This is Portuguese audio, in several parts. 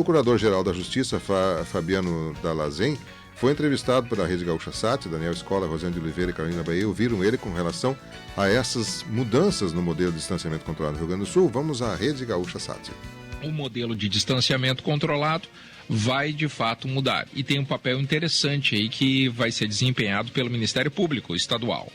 O Procurador-Geral da Justiça, Fabiano Dalazen, foi entrevistado pela Rede Gaúcha Sat, Daniel Escola, Rosane de Oliveira e Carolina Bahia, ouviram ele com relação a essas mudanças no modelo de distanciamento controlado no Rio Grande do Sul. Vamos à Rede Gaúcha Sat. O modelo de distanciamento controlado vai de fato mudar e tem um papel interessante aí que vai ser desempenhado pelo Ministério Público Estadual.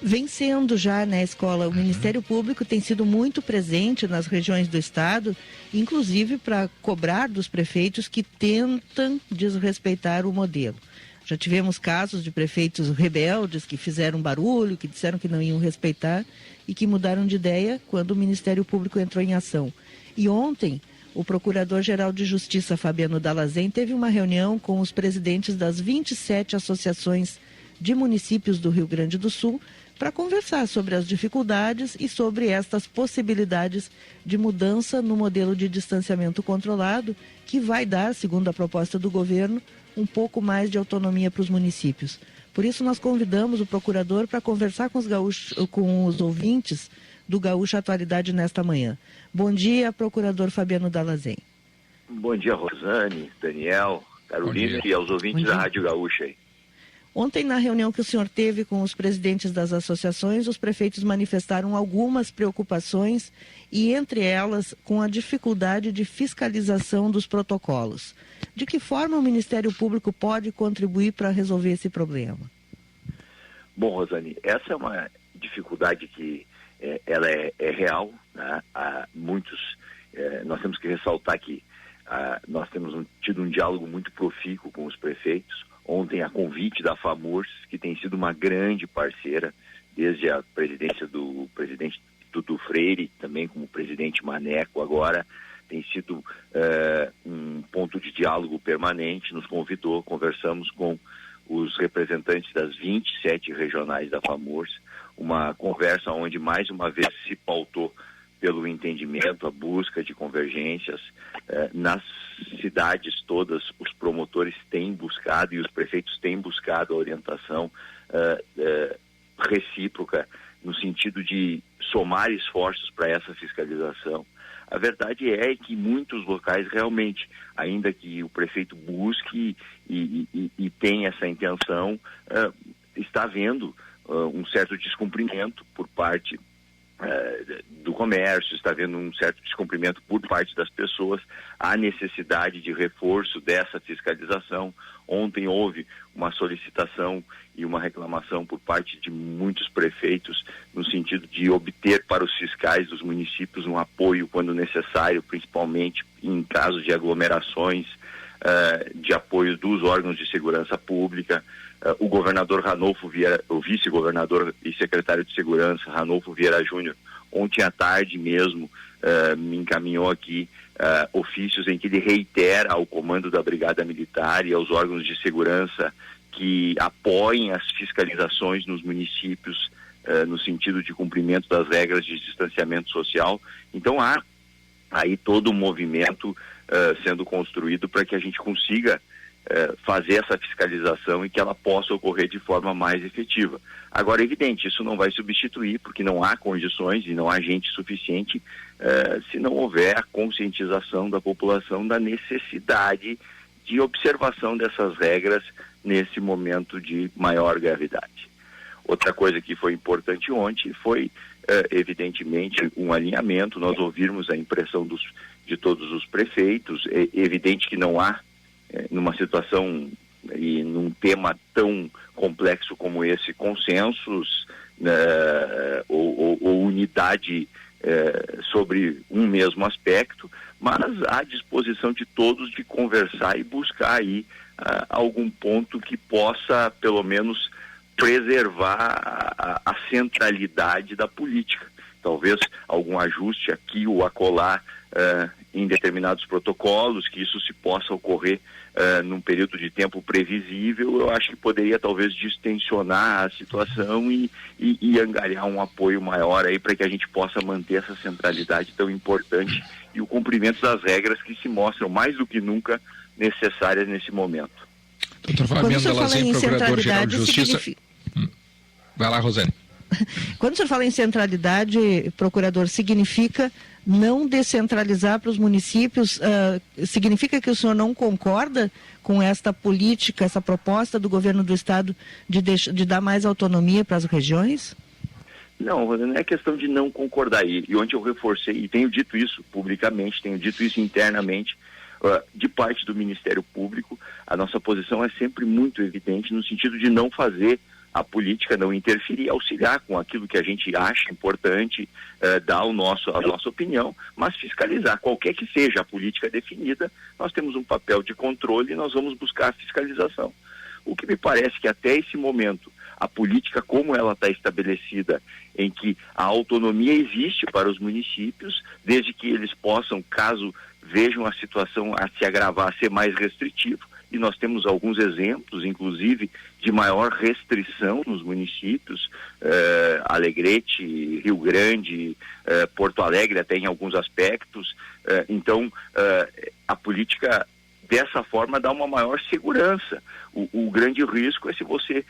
Vem sendo já na escola, o Ministério Público tem sido muito presente nas regiões do estado, inclusive para cobrar dos prefeitos que tentam desrespeitar o modelo. Já tivemos casos de prefeitos rebeldes que fizeram barulho, que disseram que não iam respeitar e que mudaram de ideia quando o Ministério Público entrou em ação. E ontem, o Procurador-Geral de Justiça, Fabiano Dalazen, teve uma reunião com os presidentes das 27 associações de municípios do Rio Grande do Sul para conversar sobre as dificuldades e sobre estas possibilidades de mudança no modelo de distanciamento controlado, que vai dar, segundo a proposta do governo, um pouco mais de autonomia para os municípios. Por isso, nós convidamos o procurador para conversar com os ouvintes do Gaúcha Atualidade nesta manhã. Bom dia, procurador Fabiano Dalazen. Bom dia, Rosane, Daniel, Carolina e aos ouvintes da Rádio Gaúcha aí. Ontem, na reunião que o senhor teve com os presidentes das associações, os prefeitos manifestaram algumas preocupações e, entre elas, com a dificuldade de fiscalização dos protocolos. De que forma o Ministério Público pode contribuir para resolver esse problema? Bom, Rosane, essa é uma dificuldade que ela é real, né? Nós temos que ressaltar que nós temos tido um diálogo muito profícuo com os prefeitos. Ontem, a convite da FAMURS, que tem sido uma grande parceira, desde a presidência do presidente Dudu Freire, também como presidente Maneco agora, tem sido um ponto de diálogo permanente, nos convidou, conversamos com os representantes das 27 regionais da FAMURS, uma conversa onde mais uma vez se pautou pelo entendimento, a busca de convergências. Nas cidades todas, os promotores têm buscado e os prefeitos têm buscado a orientação recíproca no sentido de somar esforços para essa fiscalização. A verdade é que muitos locais realmente, ainda que o prefeito busque e tenha essa intenção, está havendo um certo descumprimento por parte do comércio, está havendo um certo descumprimento por parte das pessoas, há necessidade de reforço dessa fiscalização. Ontem houve uma solicitação e uma reclamação por parte de muitos prefeitos no sentido de obter para os fiscais dos municípios um apoio quando necessário, principalmente em caso de aglomerações, de apoio dos órgãos de segurança pública. O governador Ranolfo Vieira, o vice-governador e secretário de Segurança, Ranolfo Vieira Júnior, ontem à tarde mesmo me encaminhou aqui ofícios em que ele reitera ao comando da Brigada Militar e aos órgãos de segurança que apoiem as fiscalizações nos municípios no sentido de cumprimento das regras de distanciamento social. Então há aí todo um movimento sendo construído para que a gente consiga fazer essa fiscalização e que ela possa ocorrer de forma mais efetiva. Agora, é evidente, isso não vai substituir, porque não há condições e não há gente suficiente se não houver a conscientização da população da necessidade de observação dessas regras nesse momento de maior gravidade. Outra coisa que foi importante ontem foi, evidentemente, um alinhamento. Nós ouvirmos a impressão de todos os prefeitos. É evidente que não há, numa situação e num tema tão complexo como esse, consensos ou unidade sobre um mesmo aspecto, mas à disposição de todos de conversar e buscar aí algum ponto que possa, pelo menos, preservar a centralidade da política. Talvez algum ajuste aqui ou acolá em determinados protocolos, que isso se possa ocorrer num período de tempo previsível. Eu acho que poderia talvez distensionar a situação e angariar um apoio maior aí para que a gente possa manter essa centralidade tão importante e o cumprimento das regras que se mostram mais do que nunca necessárias nesse momento. Doutor Fabiano Dalazen, Procurador-Geral de Justiça. Vai lá, Rosane. Quando o senhor fala em centralidade, procurador, significa não descentralizar para os municípios? Significa que o senhor não concorda com esta política, essa proposta do governo do estado de dar mais autonomia para as regiões? Não, não é questão de não concordar. E onde eu reforcei, e tenho dito isso publicamente, tenho dito isso internamente, de parte do Ministério Público, a nossa posição é sempre muito evidente no sentido de não fazer a política, não interferir, auxiliar com aquilo que a gente acha importante, dar a nossa opinião, mas fiscalizar. Qualquer que seja a política definida, nós temos um papel de controle e nós vamos buscar a fiscalização. O que me parece que até esse momento, a política como ela está estabelecida, em que a autonomia existe para os municípios, desde que eles possam, caso vejam a situação a se agravar, ser mais restritivo, e nós temos alguns exemplos, inclusive, de maior restrição nos municípios, Alegrete, Rio Grande, Porto Alegre, até em alguns aspectos. Então, a política dessa forma dá uma maior segurança. O grande risco é se você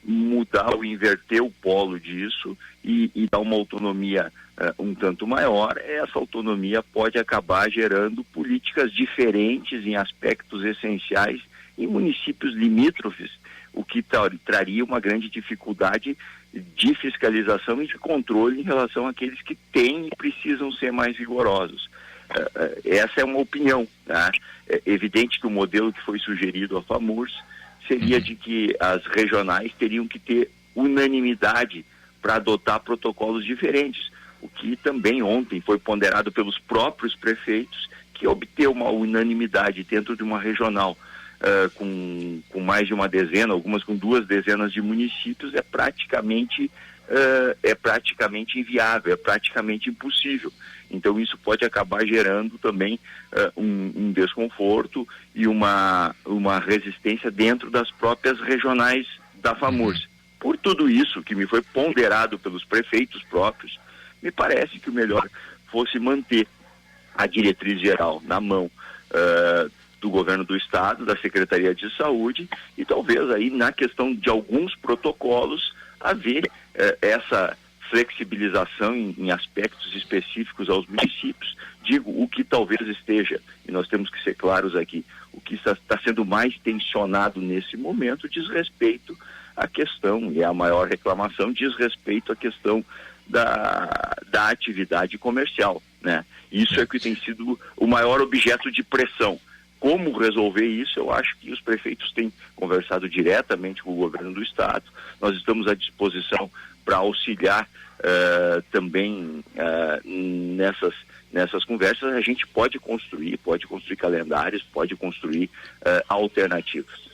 mudar ou inverter o polo disso e dar uma autonomia um tanto maior. Essa autonomia pode acabar gerando políticas diferentes em aspectos essenciais em municípios limítrofes, o que traria uma grande dificuldade de fiscalização e de controle em relação àqueles que têm e precisam ser mais rigorosos. Essa é uma opinião, tá? É evidente que o modelo que foi sugerido à FAMURS seria de que as regionais teriam que ter unanimidade para adotar protocolos diferentes, o que também ontem foi ponderado pelos próprios prefeitos, que obter uma unanimidade dentro de uma regional com mais de uma dezena, algumas com 2 dezenas de municípios, é praticamente inviável, é praticamente impossível. Então isso pode acabar gerando também um desconforto e uma resistência dentro das próprias regionais da FAMURS. Por tudo isso que me foi ponderado pelos prefeitos próprios, me parece que o melhor fosse manter a diretriz geral na mão do governo do estado, da Secretaria de Saúde, e talvez aí na questão de alguns protocolos haver essa flexibilização em aspectos específicos aos municípios. Digo, o que talvez esteja, e nós temos que ser claros aqui, o que está sendo mais tensionado nesse momento diz respeito à questão, e a maior reclamação diz respeito à questão da atividade comercial, né? Isso é que tem sido o maior objeto de pressão. Como resolver isso? Eu acho que os prefeitos têm conversado diretamente com o governo do estado. Nós estamos à disposição para auxiliar também nessas conversas. A gente pode construir calendários, pode construir alternativas.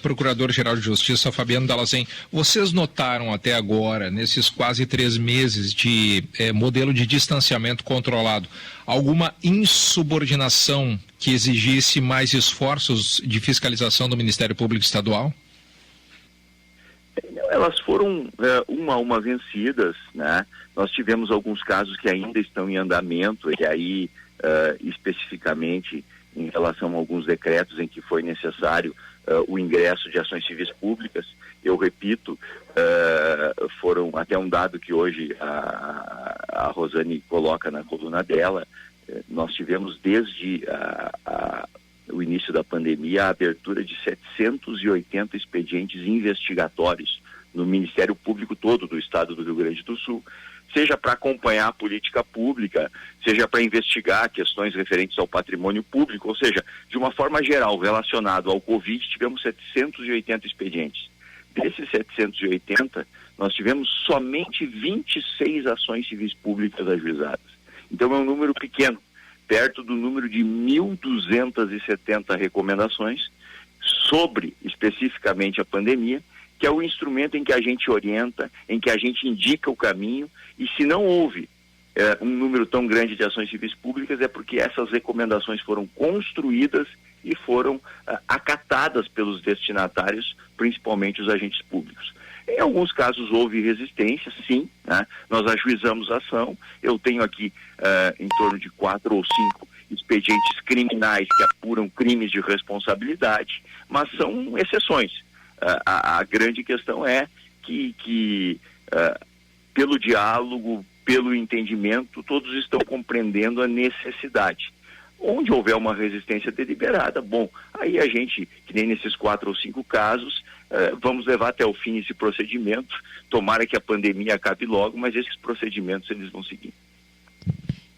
Procurador-Geral de Justiça Fabiano Dall'Azen, vocês notaram até agora, nesses quase 3 meses de modelo de distanciamento controlado, alguma insubordinação que exigisse mais esforços de fiscalização do Ministério Público Estadual? Elas foram uma a uma vencidas, né? Nós tivemos alguns casos que ainda estão em andamento, e aí especificamente em relação a alguns decretos em que foi necessário o ingresso de ações civis públicas. Eu repito, foram até um dado que hoje a Rosane coloca na coluna dela. Nós tivemos desde o início da pandemia a abertura de 780 expedientes investigatórios no Ministério Público todo do estado do Rio Grande do Sul, seja para acompanhar a política pública, seja para investigar questões referentes ao patrimônio público, ou seja, de uma forma geral, relacionado ao Covid, tivemos 780 expedientes. Desses 780, nós tivemos somente 26 ações civis públicas ajuizadas. Então é um número pequeno, perto do número de 1.270 recomendações sobre, especificamente, a pandemia, que é o instrumento em que a gente orienta, em que a gente indica o caminho, e se não houve um número tão grande de ações civis públicas, é porque essas recomendações foram construídas e foram acatadas pelos destinatários, principalmente os agentes públicos. Em alguns casos houve resistência, sim, né? Nós ajuizamos a ação. Eu tenho aqui em torno de 4 ou 5 expedientes criminais que apuram crimes de responsabilidade, mas são exceções. A grande questão é que pelo diálogo, pelo entendimento, todos estão compreendendo a necessidade. Onde houver uma resistência deliberada, bom, aí a gente, que nem nesses 4 ou 5 casos, vamos levar até o fim esse procedimento. Tomara que a pandemia acabe logo, mas esses procedimentos eles vão seguir.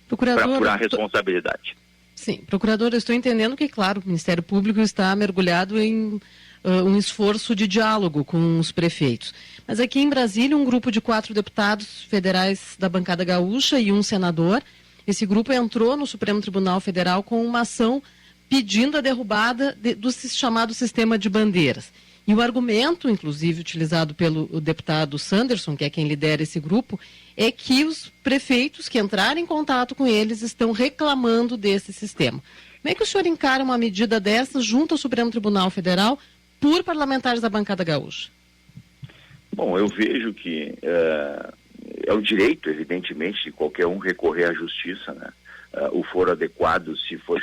Para apurar a responsabilidade. Sim, procurador, eu estou entendendo que, claro, o Ministério Público está mergulhado em um esforço de diálogo com os prefeitos. Mas aqui em Brasília, um grupo de 4 deputados federais da bancada gaúcha e um senador, esse grupo entrou no Supremo Tribunal Federal com uma ação pedindo a derrubada do chamado sistema de bandeiras. E o argumento, inclusive, utilizado pelo deputado Sanderson, que é quem lidera esse grupo, é que os prefeitos que entraram em contato com eles estão reclamando desse sistema. Como é que o senhor encara uma medida dessas junto ao Supremo Tribunal Federal por parlamentares da bancada gaúcha? Bom, eu vejo que é o direito, evidentemente, de qualquer um recorrer à justiça, né? O foro adequado, se for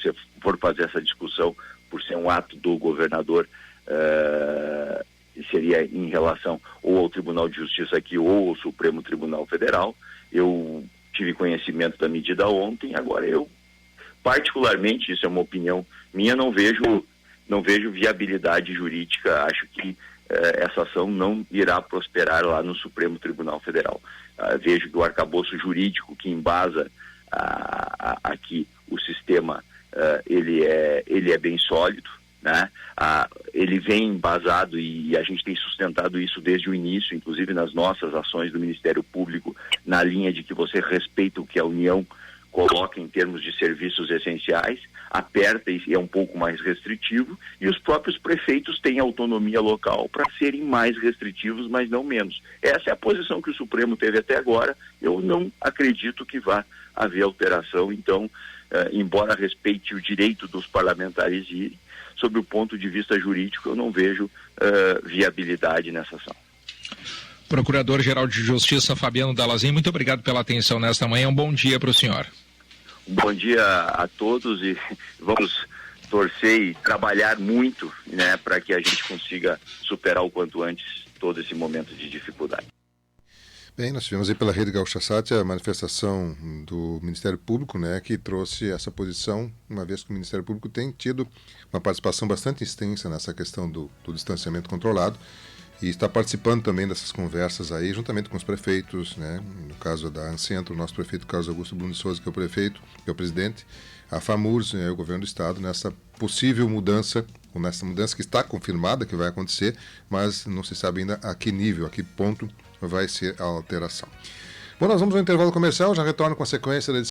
fazer essa discussão por ser um ato do governador, seria em relação ou ao Tribunal de Justiça aqui ou ao Supremo Tribunal Federal. Eu tive conhecimento da medida ontem, agora eu, particularmente, isso é uma opinião minha, não vejo viabilidade jurídica, acho que essa ação não irá prosperar lá no Supremo Tribunal Federal. Vejo que o arcabouço jurídico que embasa aqui o sistema, ele é bem sólido, né? Ele vem embasado e a gente tem sustentado isso desde o início, inclusive nas nossas ações do Ministério Público, na linha de que você respeita o que a União coloca em termos de serviços essenciais, aperta e é um pouco mais restritivo, e os próprios prefeitos têm autonomia local para serem mais restritivos, mas não menos. Essa é a posição que o Supremo teve até agora. Eu não acredito que vá haver alteração, então, embora respeite o direito dos parlamentares irem, sob o ponto de vista jurídico, eu não vejo viabilidade nessa ação. Procurador-Geral de Justiça Fabiano Dallazin, muito obrigado pela atenção nesta manhã. Um bom dia para o senhor. Bom dia a todos e vamos torcer e trabalhar muito, né, para que a gente consiga superar o quanto antes todo esse momento de dificuldade. Bem, nós tivemos aí pela Rede Gaúcha Sat a manifestação do Ministério Público, né, que trouxe essa posição, uma vez que o Ministério Público tem tido uma participação bastante extensa nessa questão do distanciamento controlado e está participando também dessas conversas aí, juntamente com os prefeitos, né, no caso da Ancentro, o nosso prefeito Carlos Augusto Bruno de Souza, que é o prefeito, que é o presidente, a FAMURS, né, o governo do estado, nessa possível mudança, ou nessa mudança que está confirmada que vai acontecer, mas não se sabe ainda a que nível, a que ponto vai ser a alteração. Bom, nós vamos ao intervalo comercial, já retorno com a sequência da edição